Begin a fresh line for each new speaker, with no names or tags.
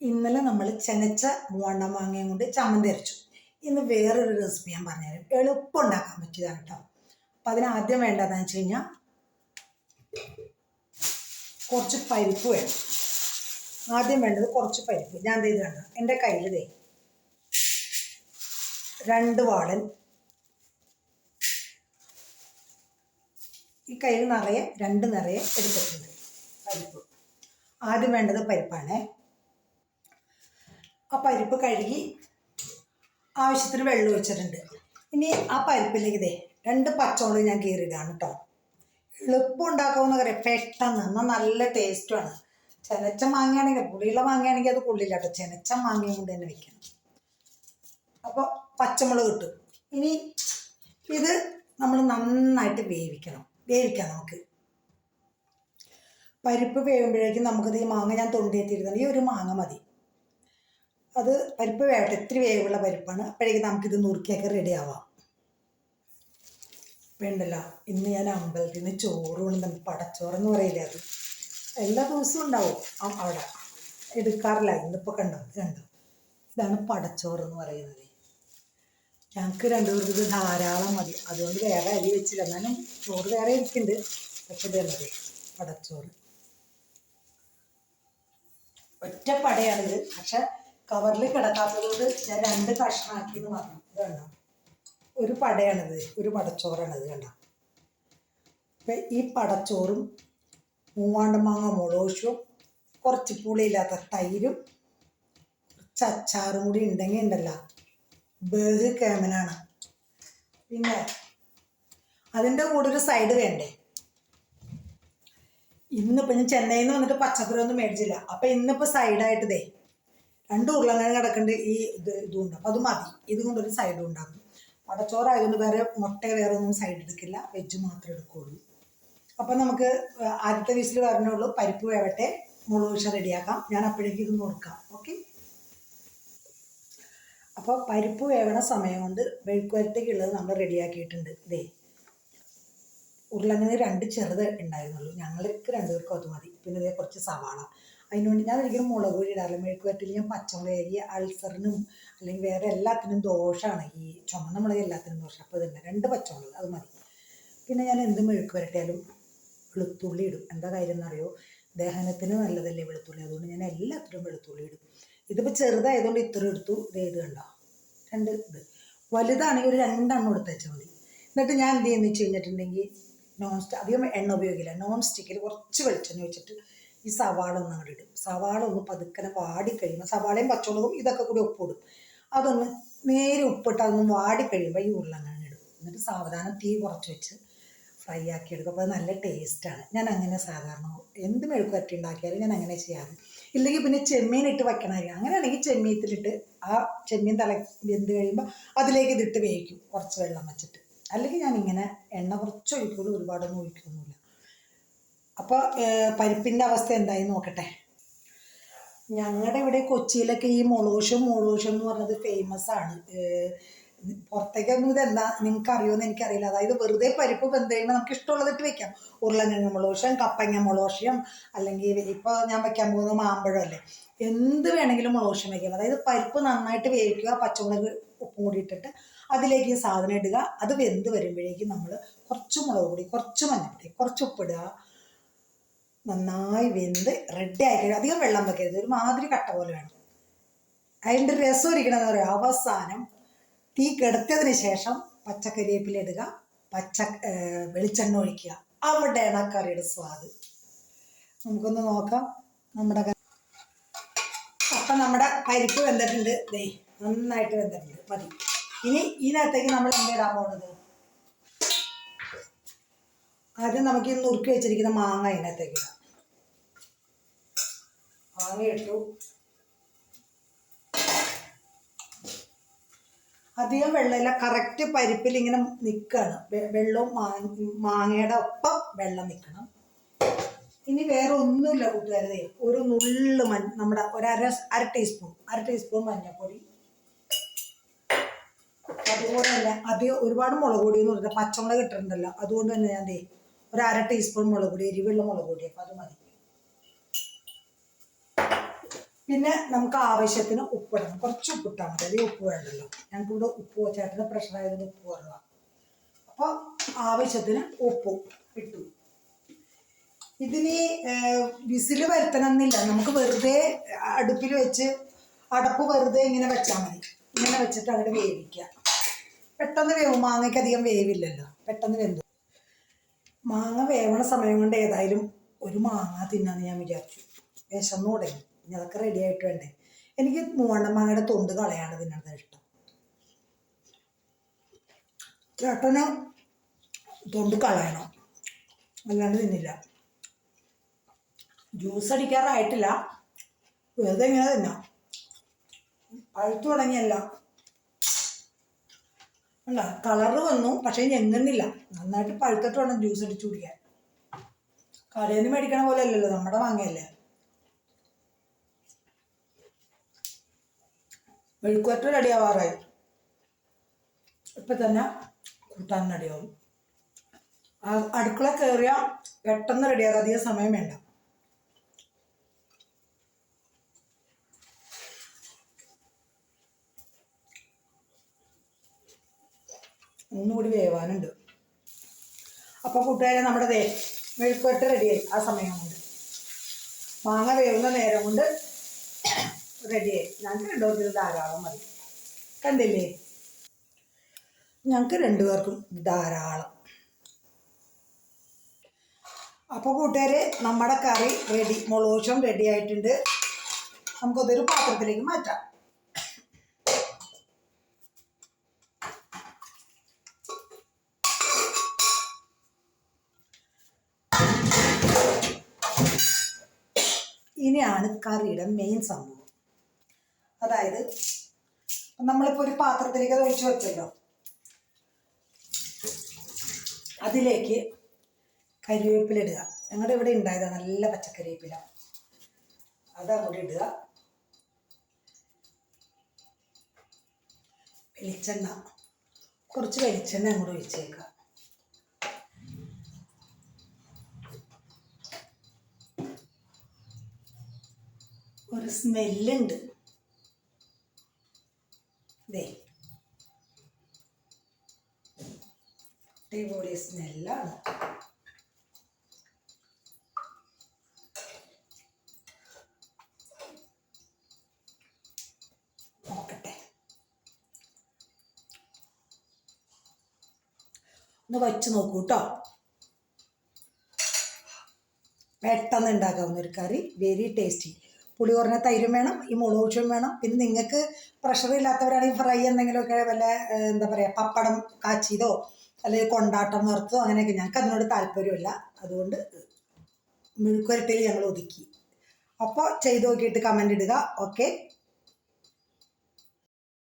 ഇന്നലെ നമ്മൾ ചെനച്ച മൂവണ്ണ മാങ്ങയും കൊണ്ട് ചമ്മന്തി അരച്ചു. ഇന്ന് വേറൊരു റെസിപ്പി ഞാൻ പറഞ്ഞുതരാം. എളുപ്പം ഉണ്ടാക്കാൻ പറ്റിയതാണ് കേട്ടോ. അപ്പം അതിനാദ്യം വേണ്ടതെന്ന് വെച്ച് കഴിഞ്ഞാൽ കുറച്ച് പരിപ്പ് വേണം. ആദ്യം വേണ്ടത് കുറച്ച് പരിപ്പ്. ഞാൻ ഇത് കണ്ടു എൻ്റെ കയ്യിൽ 2 വാളൻ, ഈ കയ്യിൽ നിറയെ 2 നിറയെ എടുത്തിട്ടുണ്ട് പരിപ്പ്. ആദ്യം വേണ്ടത് പരിപ്പാണ്. ആ പരിപ്പ് കഴുകി ആവശ്യത്തിന് വെള്ളം ഒഴിച്ചിട്ടുണ്ട്. ഇനി ആ പരിപ്പിലേക്ക് 2 പച്ചമുളക് ഞാൻ കീറിയിടാണ് കേട്ടോ. എളുപ്പം ഉണ്ടാക്കാമെന്ന് പറയാം, പെട്ടെന്ന്. എന്നാൽ നല്ല ടേസ്റ്റുമാണ്. ചെനച്ച മാങ്ങയാണെങ്കിൽ, പുളിയുള്ള മാങ്ങയാണെങ്കിൽ അത് കൊള്ളില്ല കേട്ടോ. ചെനച്ച മാങ്ങയും കൊണ്ട് തന്നെ വെക്കണം. അപ്പോൾ പച്ചമുളക് കിട്ടും. ഇനി ഇത് നമ്മൾ നന്നായിട്ട് വേവിക്കാം നമുക്ക്. പരിപ്പ് വേവുമ്പോഴേക്കും നമുക്കത് ഈ മാങ്ങ ഞാൻ തൊണ്ടിയെത്തിയിരുന്നത് ഈ ഒരു മാങ്ങ മതി. അത് പരിപ്പ് വേവട്ടെ. ഇത്തിരി വേവുള്ള പരിപ്പാണ്. അപ്പോഴേക്കും നമുക്കിത് നുറുക്കിയൊക്കെ റെഡി ആവാം. വേണ്ടല്ലോ, ഇന്ന് ഞാൻ അമ്പലത്തിൽ നിന്ന് ചോറ് കൊണ്ടുവന്നു. പടച്ചോറെന്ന് പറയില്ലേ, അത് എല്ലാ ദിവസവും ഉണ്ടാവും അവിടെ, എടുക്കാറില്ല. ഇന്നിപ്പോൾ കണ്ടോ, ഇതാണ് പടച്ചോറ് എന്ന് പറയുന്നത്. ഞങ്ങൾക്ക് 2 പേർക്ക് ഇത് ധാരാളം മതി. അതുകൊണ്ട് വേറെ അരി വെച്ചില്ല. എന്നാലും ചോറ് വേറെ ഇരിക്കുന്നുണ്ട്. പക്ഷെ ഇതുള്ളത് പടച്ചോറ് ഒറ്റ പടയാണിത്. പക്ഷെ കവറിൽ കിടക്കാത്തത് കൊണ്ട് ഞാൻ 2 കഷ്ണമാക്കിയെന്ന് പറഞ്ഞു. ഇത് കണ്ടോ, ഒരു പടയാണിത്, ഒരു പടച്ചോറാണിത്. കണ്ടോ. അപ്പം ഈ പടച്ചോറും മൂവാണ്ടമാങ്ങ മുളകും കുറച്ച് പുളിയില്ലാത്ത തൈരും കുറച്ച് അച്ചാറും കൂടി ഉണ്ടെങ്കിൽ ഉണ്ടല്ലോ, ബേഹ് കേമനാണ്. പിന്നെ അതിൻ്റെ കൂടെ ഒരു സൈഡ് വേണ്ടേ. ഇന്നിപ്പോൾ ഞാൻ ചെന്നൈയിൽ നിന്ന് വന്നിട്ട് പച്ചക്കറി ഒന്നും മേടിച്ചില്ല. അപ്പം ഇന്നിപ്പോൾ സൈഡായിട്ട് 2 ഉരുളക്കിഴങ്ങ് കിടക്കുന്നുണ്ട്. ഇതുണ്ട്. അപ്പം അത് മതി. ഇതും കൊണ്ടൊരു സൈഡും ഉണ്ടാക്കും. പടച്ചോറായതുകൊണ്ട് വേറെ വേറെ ഒന്നും സൈഡ് എടുക്കില്ല, വെജ് മാത്രമേ എടുക്കുകയുള്ളൂ. അപ്പം നമുക്ക് ആദ്യത്തെ വിസിൽ പറഞ്ഞുള്ളൂ. പരിപ്പ് വേവട്ടെ, മുളക് റെഡിയാക്കാം. ഞാൻ അപ്പോഴേക്കും ഇത് നോക്കാം. ഓക്കെ. അപ്പോൾ പരിപ്പ് വേവണ സമയം കൊണ്ട് മെഴുക്കുവരട്ടിക്കുള്ളത് നമ്മൾ റെഡിയാക്കിയിട്ടുണ്ട്. ഉരുളക്കിഴങ്ങ് 2 ചെറുത് ഉണ്ടായിരുന്നുള്ളൂ. ഞങ്ങൾക്ക് 2 പേർക്കും അത് മതി. പിന്നെ കുറച്ച് സവാള. അതിനുവേണ്ടി ഞാൻ ഒരിക്കലും മുളക് പൊടി ഇടാറില്ല. മെഴുക്കുവരട്ടിയിൽ ഞാൻ പച്ചമുളക്, ഈ അൾസറിനും അല്ലെങ്കിൽ വേറെ എല്ലാത്തിനും ദോഷമാണ്. ഈ ചുമന്ന മുളക് എല്ലാത്തിനും ദോഷം. അപ്പോൾ ഇതുണ്ട് 2 പച്ചമുളക്, അത് മതി. പിന്നെ ഞാൻ എന്ത് മെഴുക്ക് വരട്ടിയാലും വെളുത്തുള്ളി ഇടും. എന്താ കാര്യം എന്നറിയോ, ദഹനത്തിന് നല്ലതല്ലേ വെളുത്തുള്ളി. അതുകൊണ്ട് ഞാൻ എല്ലാത്തിലും വെളുത്തുള്ളി ഇടും. ഇതിപ്പോൾ ചെറുതായതുകൊണ്ട് ഇത്ര എടുത്തു. ഇത് കണ്ടോ, 2 ഇത്. വലുതാണെങ്കിൽ ഒരു 2 എണ്ണം എടുത്ത് വെച്ചാൽ മതി. എന്നിട്ട് ഞാൻ എന്ത് ചെയ്യുന്നു വെച്ച് കഴിഞ്ഞിട്ടുണ്ടെങ്കിൽ, അധികം എണ്ണ ഉപയോഗിക്കില്ല. നോൺ സ്റ്റിക്കിൽ കുറച്ച് വെളിച്ചെണ്ണ വെച്ചിട്ട് ഈ സവാള ഒന്ന് അങ്ങോട്ട് ഇടും. സവാള ഒന്ന് പതുക്കനെ വാടിക്കഴിയുമ്പോൾ, സവാളയും പച്ചമുളകും ഇതൊക്കെ കൂടി ഉപ്പിടും. അതൊന്ന് നേരെ ഉപ്പിട്ട് അതൊന്ന് വാടിക്കഴിയുമ്പോൾ ഈ ഉരുളക്കിഴങ്ങ് ഇടും. എന്നിട്ട് സാവധാനം തീ കുറച്ച് വെച്ച് ഫ്രൈ ആക്കി എടുക്കും. അപ്പോൾ അത് നല്ല ടേസ്റ്റാണ്. ഞാൻ അങ്ങനെ സാധാരണ എന്ത് മെഴുക്ക് വരട്ടി ഉണ്ടാക്കിയാലും ഞാൻ അങ്ങനെ ചെയ്യാറ്. ഇല്ലെങ്കിൽ പിന്നെ ചെമ്മീൻ ഇട്ട് വയ്ക്കണമായിരിക്കും. അങ്ങനെയാണെങ്കിൽ ചെമ്മീനത്തിലിട്ട് ആ ചെമ്മീൻ വെന്ത് കഴിയുമ്പോൾ അതിലേക്ക് ഇതിട്ട് വേവിക്കും, കുറച്ച് വെള്ളം വെച്ചിട്ട്. അല്ലെങ്കിൽ ഞാനിങ്ങനെ എണ്ണ കുറച്ച് ഒഴിക്കുള്ളൂ, ഒരുപാടൊന്നും ഒഴിക്കൊന്നുമില്ല. അപ്പോൾ പരിപ്പിൻ്റെ അവസ്ഥ എന്തായി നോക്കട്ടെ. ഞങ്ങളുടെ ഇവിടെ കൊച്ചിയിലൊക്കെ ഈ മുളോഷം എന്ന് പറഞ്ഞത് ഫേമസ് ആണ്. പുറത്തേക്കൊന്നും ഇതെന്താ നിങ്ങൾക്ക് അറിയുമെന്ന് എനിക്കറിയില്ല. അതായത് വെറുതെ പരിപ്പ് വെന്ത് കഴിയുമ്പോൾ നമുക്ക് ഇഷ്ടമുള്ളതിട്ട് വെക്കാം. ഉരുളക്കിഴങ്ങ് മുളോഷം, കപ്പങ്ങ മുളോഷം, അല്ലെങ്കിൽ ഇപ്പോൾ ഞാൻ വയ്ക്കാൻ പോകുന്നത് മാമ്പഴം അല്ലേ, എന്ത് വേണമെങ്കിലും മുളോഷം വയ്ക്കാം. അതായത് പരിപ്പ് നന്നായിട്ട് വേവിക്കുക, പച്ചമുളക് ഉപ്പും കൂടി ഇട്ടിട്ട് അതിലേക്ക് ഈ സാധനം ഇടുക. അത് വെന്ത് വരുമ്പോഴേക്കും നമ്മൾ കുറച്ച് മുളക് പൊടി, കുറച്ച് മഞ്ഞൾപ്പൊടി, കുറച്ച് ഉപ്പിടുക. നന്നായി വെന്ത് റെഡി ആയി കഴിയും. അധികം വെള്ളം വെക്കരുത്, ഒരുമാതിരി കട്ട പോലെ വേണം. അതിൻ്റെ രസം ഇരിക്കണമെന്ന് പറയാം. അവസാനം തീ കെടുത്തതിന് ശേഷം പച്ചക്കറിവേപ്പില ഇടുക, വെളിച്ചെണ്ണ ഒഴിക്കുക. അവിടെയാണ് ആ കറിയുടെ സ്വാദ്. നമുക്കൊന്ന് നോക്കാം. അപ്പം നമ്മുടെ പരിപ്പ് വെന്തിട്ടുണ്ട്. നന്നായിട്ട് വെന്തിട്ടുണ്ട്, മതി. ഇനി ഇതിനകത്തേക്ക് നമ്മൾ എന്തിടാൻ പോകുന്നത്, ആദ്യം നമുക്ക് ഈ നുറുക്കി വെച്ചിരിക്കുന്ന മാങ്ങ ഇതിനകത്തേക്ക് ഇടാം. മാങ്ങ ഇട്ടു. അധികം വെള്ളമില്ല, കറക്റ്റ് പരിപ്പിൽ ഇങ്ങനെ നിൽക്കുകയാണ്. വെള്ളവും മാങ്ങയുടെ ഒപ്പം വെള്ളം നിൽക്കണം. ഇനി വേറെ ഒന്നുമില്ല കൂട്ടുകാരെ. ഒരു നുള്ള് നമ്മുടെ അര ടീസ്പൂൺ മഞ്ഞൾപ്പൊടി. അതുപോലെ തന്നെ അധികം ഒരുപാട് മുളക് പൊടി എന്ന് പറഞ്ഞാൽ പച്ചമുളക് ഇട്ടിട്ടുണ്ടല്ലോ, അതുകൊണ്ട് തന്നെ ഞാൻ ഒരു അര ടീസ്പൂൺ മുളക് പൊടി, എരിവുള്ള മുളക് പൊടി. അപ്പം അത് മതി. പിന്നെ നമുക്ക് ആവശ്യത്തിന് ഉപ്പിടണം. കുറച്ച് ഉപ്പിട്ടാൽ മതി, അധികം ഉപ്പ് വേണ്ടല്ലോ. ഞങ്ങൾക്കിവിടെ ഉപ്പ് ചേട്ടന് പ്രഷർ ആയതിന് ഉപ്പ് കുറവാണ്. അപ്പോൾ ആവശ്യത്തിന് ഉപ്പും ഇട്ടു. ഇതിന് വിസിൽ വരുത്തണമെന്നില്ല, നമുക്ക് വെറുതെ അടുപ്പിൽ വെച്ച് അടപ്പ് വെറുതെ ഇങ്ങനെ വെച്ചാൽ മതി. ഇങ്ങനെ വെച്ചിട്ട് അങ്ങോട്ട് വേവിക്കുക. പെട്ടെന്ന് വേവും, മാങ്ങയ്ക്ക് അധികം വേവില്ലല്ലോ, പെട്ടെന്ന് വെന്തു. മാങ്ങ വേവണ സമയം കൊണ്ട് ഏതായാലും ഒരു മാങ്ങ തിന്നാന്ന് ഞാൻ വിചാരിച്ചു. വിശന്നു തുടങ്ങി. ഇനി അതൊക്കെ റെഡി ആയിട്ട് വേണ്ടേ. എനിക്ക് മൂവണ്ണ മാങ്ങയുടെ തൊണ്ട് കളയാണ് തിന്നണത് ഇഷ്ടം. ചേട്ടന് തൊണ്ട് കളയണം, അല്ലാണ്ട് തിന്നില്ല. ജ്യൂസ് അടിക്കാറായിട്ടില്ല, വെറുതെ ഇങ്ങനെ തിന്നാം. പഴുത്തു തുടങ്ങിയല്ല, അല്ല കളറ് വന്നു, പക്ഷെ ഞെങ്ങുന്നില്ല. നന്നായിട്ട് പഴുത്തിട്ട് വേണം ജ്യൂസ് അടിച്ചു കുടിക്കാൻ. കടയിൽ നിന്ന് മേടിക്കണ പോലെ അല്ലല്ലോ, നമ്മുടെ മാങ്ങയല്ലേ. മെഴുക്കുവരട്ട് റെഡിയാവാറായി. ഇപ്പം തന്നെ കൂട്ടാൻ റെഡിയാവും. അടുക്കള കയറിയാൽ പെട്ടെന്ന് റെഡിയാകും, അധികം സമയം വേണ്ട. ഒന്നുകൂടി വേവാനുണ്ട്. അപ്പോൾ കൂട്ടുകാരെ നമ്മുടെ മെഴുക്കുവരട്ട് റെഡിയായി. ആ സമയം കൊണ്ട് മാങ്ങ വേവുന്ന നേരം കൊണ്ട് റെഡിയായി. ഞങ്ങൾക്ക് രണ്ടുപേർക്കും ധാരാളം മതി. കണ്ടില്ലേ, ഞങ്ങൾക്ക് രണ്ടുപേർക്കും ധാരാളം. അപ്പോൾ കൂട്ടുകാരെ നമ്മുടെ കറി റെഡി, മുളകുശം റെഡി ആയിട്ടുണ്ട്. നമുക്കതൊരു പാത്രത്തിലേക്ക് മാറ്റാം. ഇനിയാണ് കറിയുടെ മെയിൻ സംഭവം. അതായത് നമ്മളിപ്പോൾ ഒരു പാത്രത്തിലേക്ക് ഒഴിച്ച് വെച്ചല്ലോ, അതിലേക്ക് കരിവേപ്പില ഇടുക. ഞങ്ങളുടെ ഇവിടെ ഉണ്ടായതാണ് നല്ല പച്ചക്കറിവേപ്പില, അതങ്ങോട്ട് ഇടുക. വെളിച്ചെണ്ണ, കുറച്ച് വെളിച്ചെണ്ണ അങ്ങോട്ട് ഒഴിച്ചേക്കുക. ഒരു സ്മെല്ലുണ്ട്, അടിപൊളി സ്മെല്ലാണ്. നോക്കട്ടെ, ഒന്ന് വച്ച് നോക്കൂ കേട്ടോ. പെട്ടെന്ന് ഉണ്ടാക്കാവുന്ന ഒരു കറി, വെരി ടേസ്റ്റി. പുളി കുറഞ്ഞ തൈരും വേണം, ഈ മുളകും വേണം. പിന്നെ നിങ്ങൾക്ക് പ്രഷർ ഇല്ലാത്തവരാണെങ്കിൽ ഫ്രൈ എന്തെങ്കിലുമൊക്കെ വല്ല എന്താ പറയുക, പപ്പടം കാച്ചിയതോ അല്ലെങ്കിൽ കൊണ്ടാട്ടം വറുത്തതോ അങ്ങനെയൊക്കെ. ഞങ്ങൾക്ക് അതിനോട് താല്പര്യമില്ല, അതുകൊണ്ട് മെഴുക്കുവരട്ടിയിൽ ഞങ്ങൾ ഒതുക്കി. അപ്പോൾ ചെയ്ത് നോക്കിയിട്ട് കമൻ്റ് ഇടുക. ഓക്കെ.